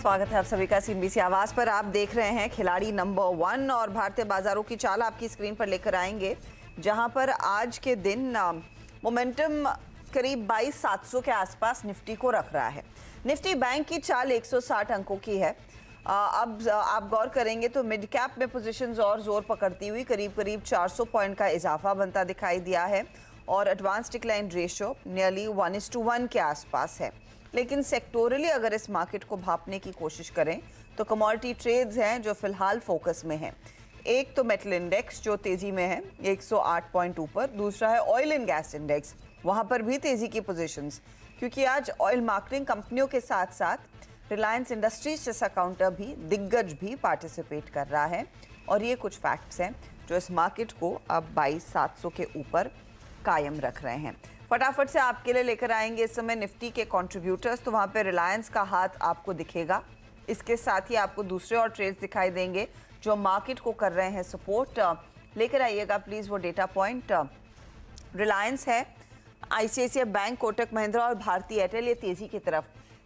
स्वागत है आप सभी का सीएनबीसी आवाज पर। आप देख रहे हैं खिलाड़ी नंबर 1 और भारतीय बाजारों की चाल आपकी स्क्रीन पर लेकर आएंगे, जहां पर आज के दिन मोमेंटम करीब 22,700 के आसपास निफ्टी को रख रहा है। निफ्टी बैंक की चाल 160 अंकों की है। अब आप गौर करेंगे तो मिड कैप में पोजीशंस और जोर पकड़ती हुई करीब 400 पॉइंट का इजाफा बनता दिखाई दिया है और एडवांस डिक्लाइन रेशियो नियरली 1:1 के आसपास है। लेकिन सेक्टोरली अगर इस मार्केट को भांपने की कोशिश करें तो कमोडिटी ट्रेड्स हैं जो फिलहाल फोकस में हैं। एक तो मेटल इंडेक्स जो तेजी में है 108 पॉइंट ऊपर, दूसरा है ऑयल एंड गैस इंडेक्स, वहां पर भी तेजी की पोजीशंस, क्योंकि आज ऑयल मार्केटिंग कंपनियों के साथ साथ रिलायंस इंडस्ट्रीज जैसा काउंटर भी दिग्गज भी पार्टिसिपेट कर रहा है। और ये कुछ फैक्ट्स हैं जो इस मार्केट को अब 22,700 के ऊपर कायम रख रहे हैं। फटाफट से आपके लिए लेकर आएंगे इस समय निफ्टी के कंट्रीब्यूटर्स। तो वहां पे रिलायंस का हाथ आपको दिखेगा, इसके साथ ही आपको दूसरे और ट्रेड्स दिखाई देंगे जो मार्केट को कर रहे हैं सपोर्ट। लेकर आइएगा प्लीज वो डेटा पॉइंट। रिलायंस है, आईसीआईसीआई बैंक, कोटक महिंद्रा और भारतीय एयरटेल ये तेजी की तरफ।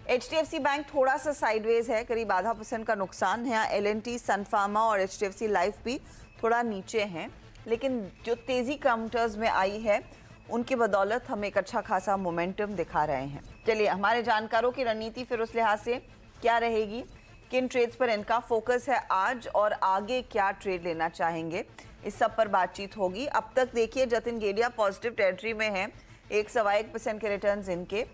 एचडीएफसी बैंक थोड़ा सा साइडवेज है, करीब 0.5% का नुकसान है। एलएनटी, सन फार्मा और एचडीएफसी लाइफ भी थोड़ा नीचे हैं, लेकिन जो तेजी काउंटर्स में आई है उनकी बदौलत हम एक अच्छा खासा मोमेंटम दिखा रहे हैं। चलिए, हमारे जानकारों की रणनीति फिर उस लिहाज से क्या रहेगी, किन ट्रेड्स पर इनका फोकस है आज और आगे क्या ट्रेड लेना चाहेंगे, इस सब पर बातचीत होगी। अब तक देखिए जतिन गेडिया पॉजिटिव टेरिटरी में है, 1.1% के रिटर्न्स इनके,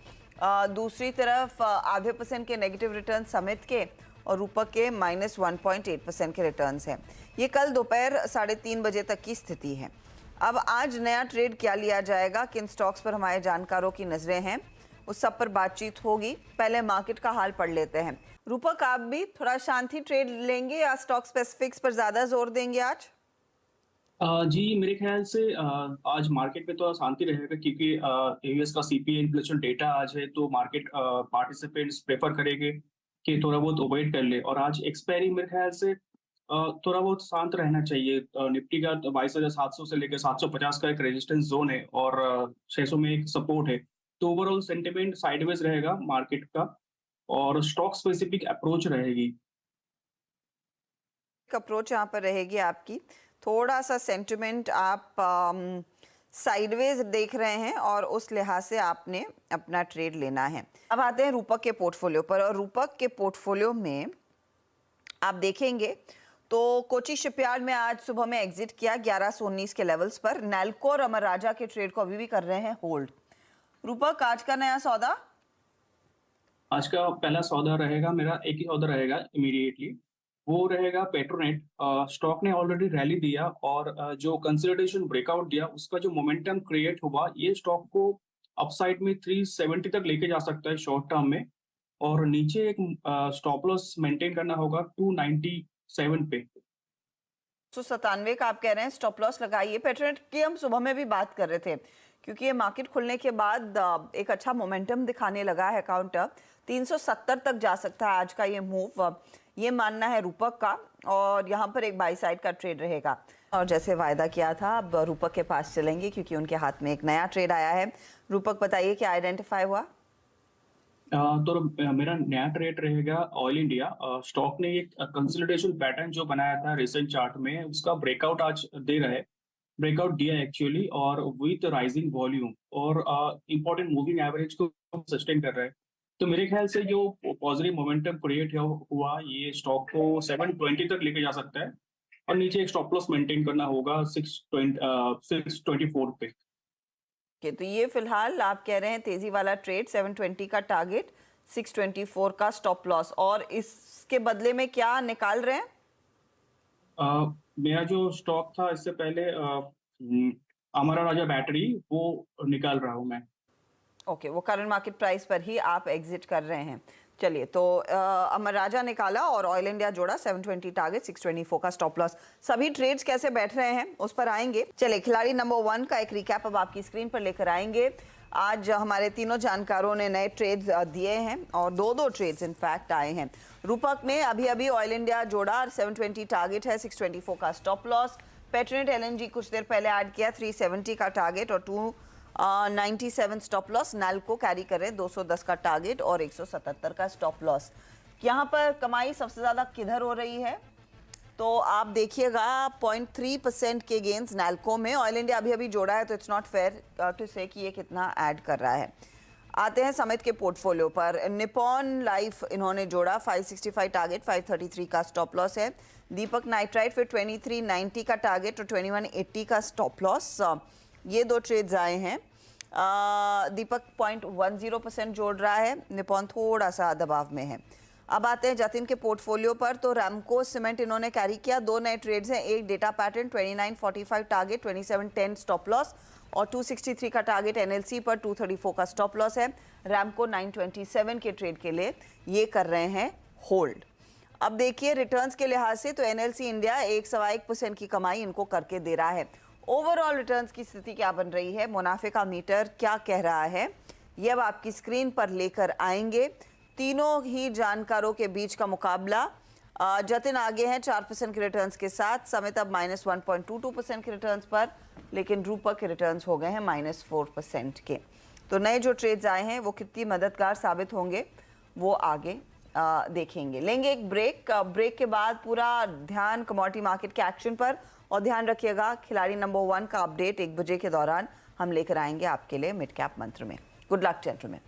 दूसरी तरफ 0.5% के नेगेटिव रिटर्न समित के और रूपक के -1.8% के रिटर्न्स हैं। ये कल दोपहर 3:30 बजे तक की स्थिति है। अब आज नया ट्रेड क्या लिया जाएगा, किन स्टॉक्स पर हमारे जानकारों की नजरें हैं, उस सब पर बातचीत होगी। पहले मार्केट का हाल पढ़ लेते हैं। रूपक, आप भी थोड़ा शांति ट्रेड लेंगे या स्टॉक स्पेसिफिक्स पर ज्यादा जोर देंगे आज? जी, मेरे ख्याल से आज मार्केट में तो शांति रहेगा, क्योंकि यूएस का सीपीआई इन्फ्लेशन डेटा आज है, तो मार्केट पार्टिसिपेंट्स प्रेफर करेंगे कि थोड़ा बहुत अवॉइड कर ले। और आज एक्सपायरी मेरे ख्याल से थोड़ा बहुत शांत रहना चाहिए। निफ्टी का 22,700 से लेकर 750 का एक रेजिस्टेंस जोन है और 600 में एक सपोर्ट है। तो ओवरऑल सेंटिमेंट साइडवेज रहेगा मार्केट का और स्टॉक स्पेसिफिक अप्रोच रहेगी। अप्रोच यहाँ पर रहेगी आपकी, थोड़ा सा सेंटिमेंट आप साइडवेज देख रहे हैं और उस लिहाज से आपने अपना ट्रेड लेना है। अब आते हैं रूपक के पोर्टफोलियो पर, और रूपक के पोर्टफोलियो में आप देखेंगे तो कोची शिपयार्ड में आज सुबह में एग्जिट किया 1119 के लेवल्स पर। नैल्को और अमर राजा के ट्रेड को अभी भी कर रहे हैं होल्ड। रूपक, आज का नया सौदा? आज का पहला सौदा रहेगा, मेरा एक ही सौदा रहेगा इमीडिएटली, वो रहेगा पेट्रोनेट। स्टॉक ने ऑलरेडी रैली दिया और जो कंसोलिडेशन ब्रेकआउट दिया, उसका जो मोमेंटम क्रिएट हुआ, ये स्टॉक को अपसाइड में 370 तक लेके जा सकता है शॉर्ट टर्म में, और नीचे एक स्टॉप लॉस मेंटेन करना होगा 297 पे। 197 का आप कह रहे हैं स्टॉप लॉस लगाइए। पेट्रोनेट की हम सुबह में भी बात कर रहे थे, क्योंकि ये मार्केट खुलने के बाद एक अच्छा मोमेंटम दिखाने लगा है। काउंटर 370 तक जा सकता है आज का ये मूव, ये मानना है रूपक का। और यहाँ पर एक बाई साइड का ट्रेड रहेगा। और जैसे वायदा किया था, अब रूपक के पास चलेंगे क्योंकि उनके हाथ में एक नया ट्रेड आया है। रूपक, बताइए क्या आइडेंटिफाई हुआ? तो मेरा नया ट्रेड रहेगा ऑयल इंडिया। स्टॉक ने एक कंसोलिडेशन पैटर्न जो बनाया था रिसेंट चार्ट में, उसका ब्रेकआउट आज दे रहा है, ब्रेकआउट दिया एक्चुअली, और विथ राइजिंग वॉल्यूम और इंपॉर्टेंट मूविंग एवरेज को सस्टेन कर रहा है। तो मेरे ख्याल से जो पॉजिटिव मोमेंटम क्रिएट हुआ, ये स्टॉक को 720 तक लेके जा सकता है और नीचे एक स्टॉप लॉस मेंटेन करना होगा 624 पे। तो ये फिलहाल आप कह रहे हैं तेजी वाला ट्रेड, 720 का टारगेट, 624 का स्टॉप लॉस, और इसके बदले में क्या निकाल रहे हैं? मेरा जो स्टॉक था इससे पहले अमरा राजा बैटरी, वो निकाल रहा हूँ मैं। ओके, वो करंट मार्केट प्राइस पर ही आप एग्जिट कर रहे हैं। चलिए, तो अमर राजा निकाला और ऑयल इंडिया जोड़ा, 720 टारगेट, 624 का स्टॉप लॉस। सभी ट्रेड्स कैसे बैठ रहे हैं उस पर आएंगे। चलिए, खिलाड़ी नंबर 1 का एक रिकैप अब आपकी स्क्रीन पर लेकर आएंगे। आज हमारे तीनों जानकारों ने नए ट्रेड्स दिए हैं और दो ट्रेड्स इनफैक्ट आए हैं। रूपक ने अभी ऑयल इंडिया जोड़ा, 720 टारगेट है, 624 का स्टॉप लॉस। पेट्रोनेट एलएनजी कुछ देर पहले ऐड किया, 370 का टारगेट और 297 स्टॉप लॉस। नैल्को कैरी कर रहे हैं 210 का टारगेट और 177 का स्टॉप लॉस। यहाँ पर कमाई सबसे ज़्यादा किधर हो रही है, तो आप देखिएगा 0.3% के गेन्स नैल्को में। ऑयल इंडिया अभी अभी जोड़ा है तो इट्स नॉट फेयर टू से कि ये कितना ऐड कर रहा है। आते हैं समित के पोर्टफोलियो पर। निपॉन लाइफ इन्होंने जोड़ा, 565 टारगेट, 533 का स्टॉप लॉस है। दीपक नाइट्राइट फिर 2390 का टारगेट और 2180 का स्टॉप लॉस, ये दो ट्रेड्स आए हैं। दीपक 0.10% जोड़ रहा है, निपॉन थोड़ा सा दबाव में है। अब आते हैं जतिन के पोर्टफोलियो पर, तो रैमको सीमेंट इन्होंने कैरी किया। दो नए ट्रेड्स हैं, एक data pattern 2945 target, 2710 stop loss और 263 का टारगेट एनएलसी पर, 234 का स्टॉप लॉस है। रैमको 927 के ट्रेड के लिए ये कर रहे हैं होल्ड। अब देखिए रिटर्न्स के लिहाज से तो एनएलसी इंडिया 1.25% की कमाई इनको करके दे रहा है। ओवरऑल रिटर्न्स की स्थिति क्या बन रही है, मुनाफे का मीटर क्या कह रहा है, ये अब आपकी स्क्रीन पर लेकर आएंगे। तीनों ही जानकारों के बीच का मुकाबला। जतिन आगे हैं 4% के रिटर्न्स के साथ, समित अब -1.22% के रिटर्न्स पर, लेकिन रूपक के रिटर्न्स हो गए हैं -4% के। तो नए जो ट्रेड्स आए हैं वो कितनी मददगार साबित होंगे वो आगे देखेंगे। लेंगे एक ब्रेक, ब्रेक के बाद पूरा ध्यान कमोडिटी मार्केट के एक्शन पर, और ध्यान रखिएगा खिलाड़ी नंबर 1 का अपडेट 1 बजे के दौरान हम लेकर आएंगे आपके लिए मिड कैप मंत्र में। Good luck gentleman.